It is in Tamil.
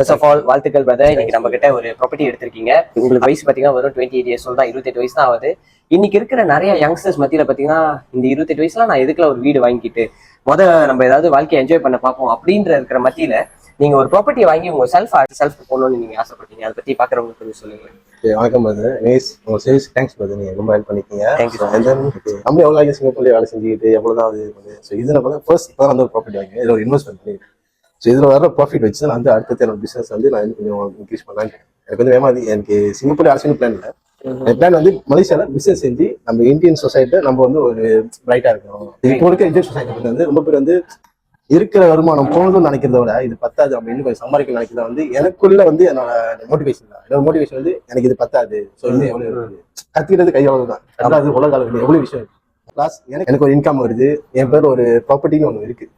ஃபர்ஸ்ட் ஆஃப் ஆல் வாழ்த்துக்கள் பிரதர். இன்னைக்கு நம்ம கிட்ட ஒரு ப்ராப்பர்ட்டி எடுத்திருக்கீங்க. உங்களுக்கு வயசு பாத்தீங்கன்னா வெறும் 28 இயர்ஸ் தான், 28 வயசு தான் ஆகுது. இன்னைக்கு இருக்கிற நிறைய யங்ஸ்டர்ஸ் மத்தியில பாத்தீங்கன்னா இந்த 28 வயசுல நான் எதுக்குல ஒரு வீடு வாங்கிட்டு நம்ம ஏதாவது வாழ்க்கையை என்ஜாய் பண்ண பார்ப்போம் அப்படின்ற இருக்கிற மத்தியில நீங்க ஒரு ப்ராப்பர்ட்டி வாங்கி உங்க செல்ஃப் போகணும்னு நீங்க ஆசைப்பட்டீங்க. அதை பத்தி பாக்குறவங்களுக்கு கொஞ்சம் சொல்லுங்க. வணக்கம் பிரதர். உங்க சர்வீஸ் தேங்க்ஸ் பிரதர். நீங்க ரொம்ப ஹெல்ப் பண்ணிருக்கீங்க. நம்ம எவ்வளவு சிங்கப்பூர்ல வேலை செஞ்சுக்கிட்டு எவ்வளவுதான் அது இதுல ஃபர்ஸ்ட் இப்போ வந்து ஒரு ப்ராப்பர்ட்டி வாங்கி இதுல ஒரு இன்வெஸ்ட்மெண்ட் பண்ணி இதுல வர ப்ராஃபிட் வச்சு நான் வந்து அடுத்த என்னோட பிசினஸ் வந்து நான் கொஞ்சம் இன்க்ரீஸ் பண்ணலான்னு எனக்கு வந்து வேமாதி. எனக்கு சிங்கப்பூர்ல அரசியல் பிளான் இல்லை. என் பிளான் வந்து மலேசியால பிசினஸ் செஞ்சு நம்ம இந்தியன் சொசைட்டில நம்ம வந்து ஒரு பிரைட்டா இருக்கணும். இப்போ இருக்க இந்தியன் சொசைட்டி வந்து ரொம்ப பேர் வந்து இருக்கிற வருமானம் போகணும்னு நினைக்கிறத விட இது பத்தாது நம்ம இன்னும் கொஞ்சம் சம்பாதிக்க நினைக்கிறத வந்து எனக்குள்ள வந்து என்னோட மோட்டிவேஷன் தான். என்னோட மோட்டிவேஷன் வந்து எனக்கு இது பத்தாது. ஸோ இன்னும் எவ்வளவு கத்துக்கிறது கையளவு தான். அதாவது உலக அளவில் எவ்வளவு விஷயம் இருக்கு. பிளஸ் எனக்கு ஒரு இன்கம் வருது. என் பேர் ஒரு ப்ராப்பர்ட்டின்னு ஒன்று இருக்கு.